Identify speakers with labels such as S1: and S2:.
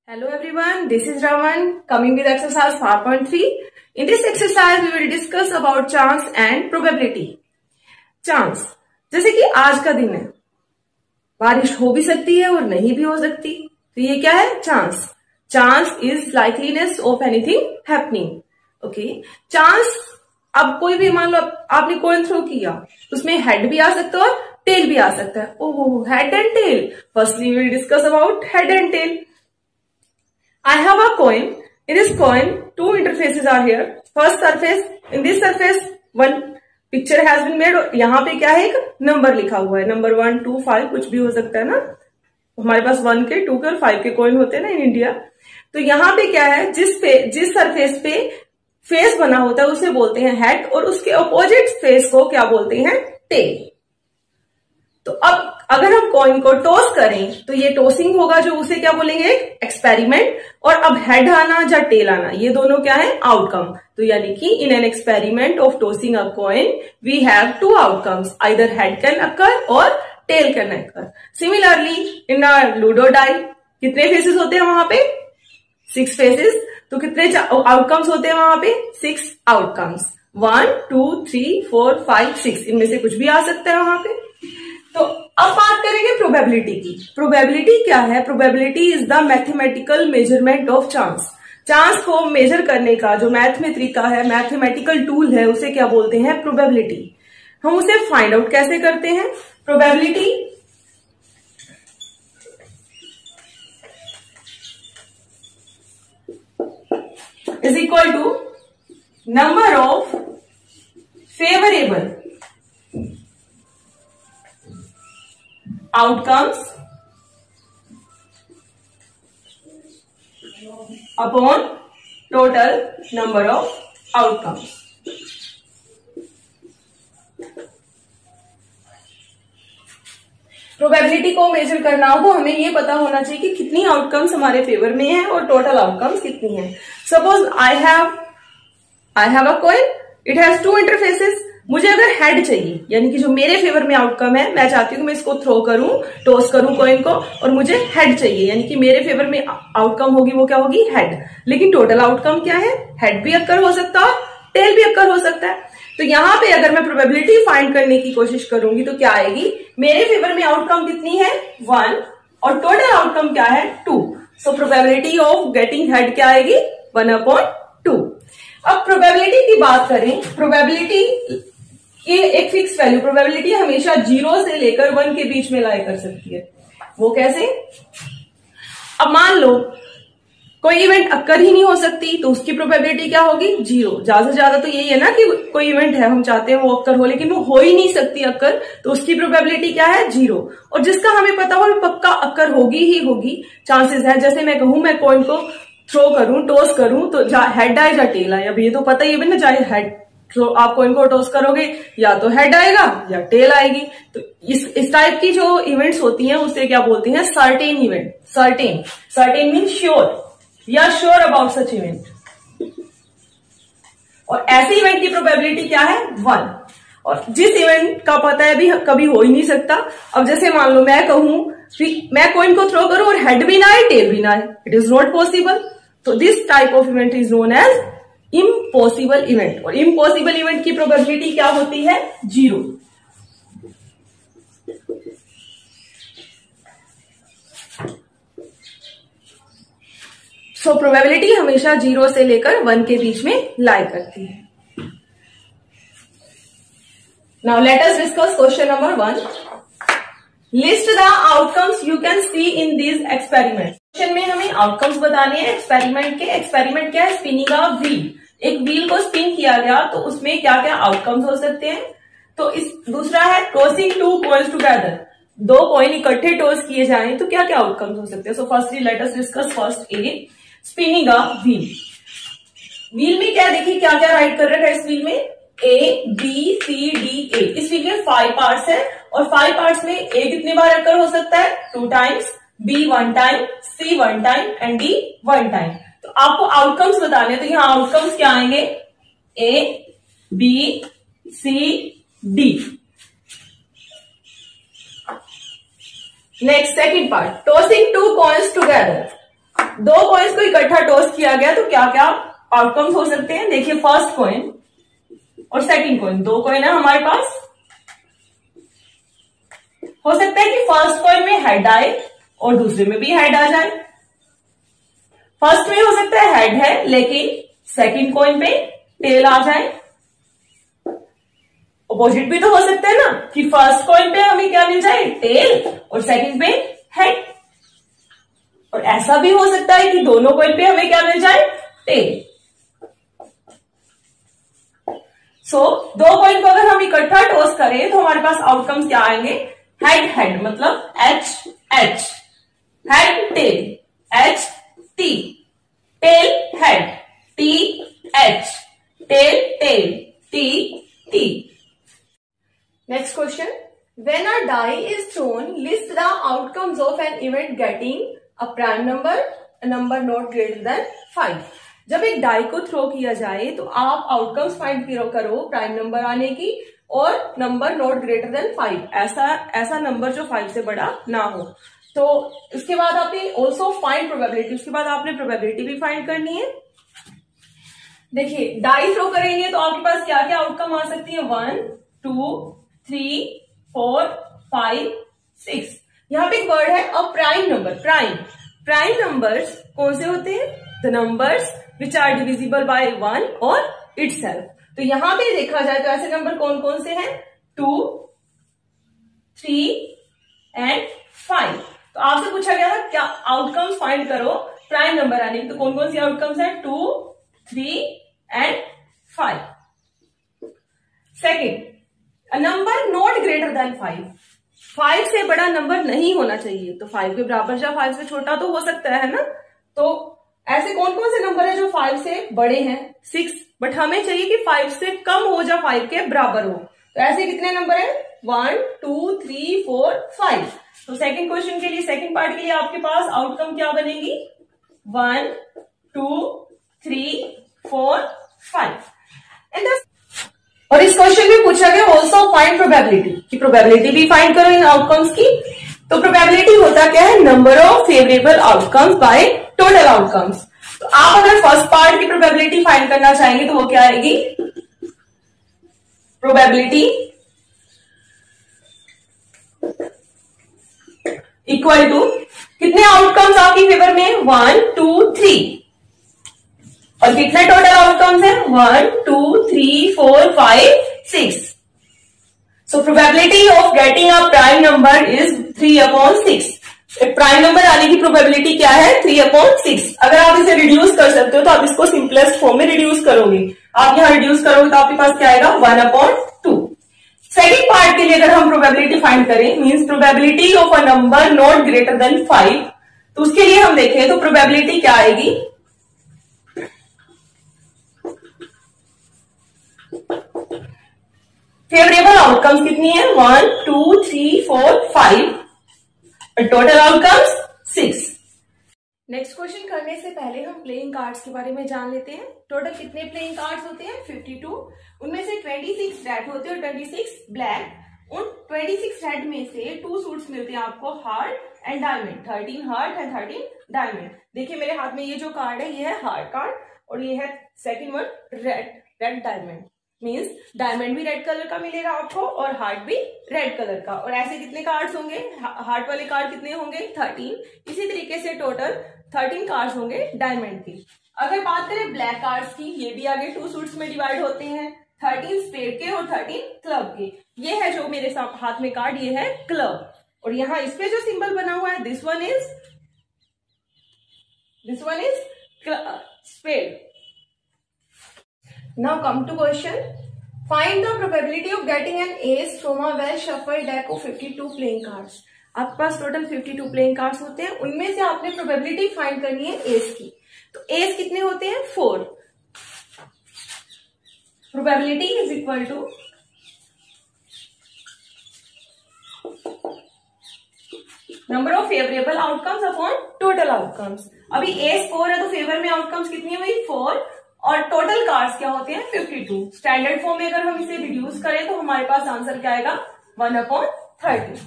S1: Hello everyone, this is Raman coming with exercise 5.3. In this exercise we will discuss about chance and probability. Chance, जैसे कि आज का दिन है, बारिश हो भी सकती है और नहीं भी हो सकती, तो ये क्या है? Chance. Chance is likeliness of anything happening. Okay, chance. अब कोई भी मान लो आपने कॉइन थ्रो किया, उसमें हेड भी आ सकता है और टेल भी आ सकता है. Oh, head and tail. Firstly we will discuss about head and tail. I have a coin. In this coin, two interfaces are here. First surface, in this surface, one picture has been made. और यहाँ पे क्या है? एक number लिखा हुआ है. Number 1, 2, 5 कुछ भी हो सकता है ना. हमारे पास 1 के, 2 के और 5 के कॉइन होते हैं ना इन इंडिया. तो यहाँ पे क्या है? जिस सरफेस पे फेस बना होता है उसे बोलते हैं हेड और उसके अपोजिट फेस को क्या बोलते हैं? टेल. तो अब अगर हम कॉइन को टॉस करें तो ये टॉसिंग होगा, जो उसे क्या बोलेंगे? एक एक्सपेरिमेंट. और अब हेड आना या टेल आना, ये दोनों क्या है? आउटकम. तो यानी कि in an experiment of tossing a coin we have two outcomes, either head can occur or tail can occur. Similarly in a ludo die कितने फेसेस होते हैं वहां पे? 6 फेसेस. तो कितने आउटकम्स होते हैं वहां पे? 6 आउटकम्स. 1, 2, 3, 4, 5, 6. इनमें से कुछ भी आ सकता है वहां पे. तो अब बात करेंगे प्रोबेबिलिटी की. प्रोबेबिलिटी क्या है? Probability is the mathematical measurement of chance. Chance को मेजर करने का जो मैथ में तरीका है, मैथमेटिकल टूल है, उसे क्या बोलते हैं? प्रोबेबिलिटी. हम उसे फाइंड आउट कैसे करते हैं? Probability is equal to number of favourable outcomes upon total number of outcomes. Probability को मेजर करना हो तो हमें ये पता होना चाहिए कि कितनी आउटकम्स हमारे फेवर में है और टोटल आउटकम्स कितनी है. Suppose I have a coin, it has 2 interfaces. मुझे अगर हेड चाहिए, यानी कि जो मेरे फेवर में आउटकम है, मैं चाहती हूँ मैं इसको थ्रो करूं, टॉस करूं कॉइन को, और मुझे हेड चाहिए, यानी कि मेरे फेवर में आउटकम होगी वो क्या होगी? हेड. लेकिन टोटल आउटकम क्या है? हेड भी अक्कर हो सकता है, टेल भी अक्कर हो सकता है. तो यहां पे अगर मैं प्रोबेबिलिटी फाइंड करने की कोशिश करूंगी तो क्या आएगी? मेरे फेवर में आउटकम कितनी है? 1 और टोटल आउटकम क्या है? 2. So probability of getting head क्या आएगी? 1/2. अब प्रोबेबिलिटी की बात करें, प्रोबेबिलिटी ये एक फिक्स वैल्यू, प्रोबेबिलिटी हमेशा 0 से लेकर 1 के बीच में लाई कर सकती है. वो कैसे? अब मान लो कोई इवेंट अक्कर ही नहीं हो सकती, तो उसकी प्रोबेबिलिटी क्या होगी? 0. ज्यादा से ज्यादा तो यही है ना कि कोई इवेंट है, हम चाहते हैं वो अक्कर हो, लेकिन वो हो ही नहीं सकती अक्कर, तो उसकी प्रोबेबिलिटी क्या है? 0. और जिसका हमें पता हो पक्का अक्कर होगी ही होगी, चांसेस है. जैसे मैं कहूं मैं कॉइन को थ्रो करूं, टॉस करूं, तो हेड आए या टेल आए. अब ये तो पता ही है ना, चाहे हेड तो आप कॉइन को टॉस करोगे या तो हेड आएगा या टेल आएगी. तो इस टाइप की जो इवेंट्स होती हैं उसे क्या बोलते हैं? Certain event. Certain mean sure या श्योर अबाउट सच इवेंट. और ऐसे इवेंट की प्रोबेबिलिटी क्या है? 1. और जिस इवेंट का पता है भी कभी हो ही नहीं सकता. अब जैसे मान लो मैं कहूं मैं कॉइन को थ्रो करूं और हेड भी ना आए, टेल भी ना आए, इट इज नॉट पॉसिबल. तो this type of event is known as impossible event. और इम्पॉसिबल इवेंट की प्रोबेबिलिटी क्या होती है? 0. सो प्रोबेबिलिटी हमेशा 0 से लेकर 1 के बीच में लाई करती है. Now let us discuss question number 1. List the outcomes you can see in this experiment. Question में हमें आउटकम्स बताने हैं एक्सपेरिमेंट के. एक्सपेरिमेंट क्या है? Spinning a wheel. एक व्हील को स्पिन किया गया तो उसमें क्या क्या आउटकम्स हो सकते हैं. तो इस दूसरा है टॉसिंग 2 कॉइन्स टुगेदर. 2 कॉइन इकट्ठे टॉस किए जाएं तो क्या क्या आउटकम्स हो सकते हैं. So firstly let us discuss first A, spinning a wheel. Wheel में क्या देखिए क्या क्या राइट कर रखा है इस व्हील में? A, B, C, D, A. इस व्हील में 5 पार्ट्स है और 5 पार्ट्स में A कितने बार अक्कर हो सकता है? 2 times, B 1 time, C 1 time and D 1 time. तो आपको आउटकम्स बताने हैं, तो यहाँ आउटकम्स क्या आएंगे? A, B, C, D. Next second part, tossing 2 coins together. दो कॉइन्स को इकट्ठा टॉस किया गया तो क्या क्या आउटकम्स हो सकते हैं? देखिए, फर्स्ट कॉइन और सेकंड कॉइन, दो कॉइन है हमारे पास। हो सकता है कि फर्स्ट कॉइन में हेड आए और दूसरे में भी हेड आ जाए। फर्स्ट में हो सकता है हेड है लेकिन सेकंड कॉइन पे टेल आ जाए। अपोजिट भी तो हो सकता है ना कि फर्स्ट कॉइन पे हमें क्या मिल जाए? टेल, और सेकंड पे हेड। और ऐसा भी हो सकता है कि दोनों कॉइन पे हमें क्या मिल जाए? टेल। दो कॉइन को अगर हम इकट्ठा टॉस करें तो हमारे पास आउटकम्स क्या आएंगे? हेड हेड मतलब H H, head tail H T, tail head T H, tail tail T T. Next question, when a die is thrown list the outcomes of an event getting a prime number, a number not greater than 5। जब एक die को throw किया जाए तो आप outcomes find करो prime number आने की और नंबर नॉट ग्रेटर देन 5, ऐसा नंबर जो 5 से बड़ा ना हो। तो इसके बाद आपने ऑल्सो फाइंड प्रोबेबिलिटी, उसके बाद आपने प्रोबेबिलिटी भी फाइंड करनी है। देखिए, डाई थ्रो करेंगे तो आपके पास क्या क्या आउटकम आ सकती है? 1 2 3 4 5 6। यहां पे एक वर्ड है a prime number. Prime numbers कौन से होते हैं? The numbers which are divisible by 1 और इटसेल्फ। तो यहां पे देखा जाए तो ऐसे नंबर कौन कौन से हैं? 2 3 एंड 5। तो आपसे पूछा गया था क्या आउटकम्स फाइंड करो प्राइम नंबर आने की, तो कौन कौन सी आउटकम्स है? 2 3 and 5। Second, a number not greater than 5। 5 से बड़ा नंबर नहीं होना चाहिए। तो 5 के बराबर या 5 से छोटा तो हो सकता है ना। तो ऐसे कौन कौन से नंबर है जो 5 से बड़े हैं? 6, बट हमें चाहिए कि 5 से कम हो या 5 के बराबर हो। तो ऐसे कितने नंबर है? 1 2 3 4 5। तो सेकंड क्वेश्चन के लिए, सेकंड पार्ट के लिए आपके पास आउटकम क्या बनेगी? 1 2 3 4 5। और इस क्वेश्चन में पूछा गया ऑल्सो फाइंड प्रोबेबिलिटी, कि प्रोबेबिलिटी भी फाइंड करो इन आउटकम्स की। तो प्रोबेबिलिटी होता क्या है? Number of favourable outcomes by total outcomes. तो आप अगर फर्स्ट पार्ट की प्रोबेबिलिटी फाइंड करना चाहेंगे तो वो क्या आएगी? प्रोबेबिलिटी इक्वल टू कितने आउटकम्स आपकी फेवर में? 1 2 3। और कितने टोटल आउटकम्स हैं? 1 2 3 4 5 6। So probability of getting a prime number is 3/6। Prime number आने की प्रोबेबिलिटी क्या है? 3/6। अगर आप इसे रिड्यूस कर सकते हो तो आप इसको सिंपलेस्ट फॉर्म में रिड्यूस करोगे। आप यहां रिड्यूस करोगे तो आपके पास क्या आएगा? 1/2। सेकेंड पार्ट के लिए अगर हम प्रोबेबिलिटी फाइंड करें, means probability of a number not greater than 5, तो उसके लिए हम देखें तो प्रोबेबिलिटी क्या आएगी? फेवरेबल आउटकम्स कितनी है? 1 2 3 4 5, टोटल आउटकम्स 6। नेक्स्ट क्वेश्चन करने से पहले हम प्लेइंग कार्ड्स के बारे में जान लेते हैं। टोटल कितने प्लेइंग कार्ड्स होते हैं? 52। उनमें से 26 रेड होते हैं और 26 ब्लैक। उन 26 रेड में से 2 सूट्स मिलते हैं आपको, heart and diamond. 13 heart and 13 diamond. देखिए मेरे हाथ में ये जो कार्ड है ये है हार्ट कार्ड और ये है second one red diamond. Means diamond भी रेड कलर का मिलेगा आपको और हार्ट भी रेड कलर का। और ऐसे कितने कार्ड्स होंगे? हार्ट वाले कार्ड कितने होंगे? 13। इसी तरीके से टोटल 13 कार्ड्स होंगे डायमंड की। अगर बात करें ब्लैक कार्ड्स की, ये भी आगे 2 सूट्स में डिवाइड होते हैं, 13 स्पेड के और 13 क्लब के। ये है जो मेरे हाथ में कार्ड, ये है क्लब। और यहाँ इस पे जो सिंबल बना हुआ है this one is spade. Now come to question. Find the probability of getting an ace from a well shuffled deck of 52 playing cards. आपके पास टोटल 52 प्लेइंग कार्ड्स होते हैं, उनमें से आपने प्रोबेबिलिटी फाइंड करनी है एस की। तो एस कितने होते हैं? 4। Probability is equal to number of favourable outcomes upon total outcomes. अभी एस 4 है तो फेवर में आउटकम्स कितनी हुई? 4 और टोटल कार्ड्स क्या होते हैं? 52। स्टैंडर्ड फॉर्म में अगर हम इसे रिड्यूस करें तो हमारे पास आंसर क्या आएगा? 1/30।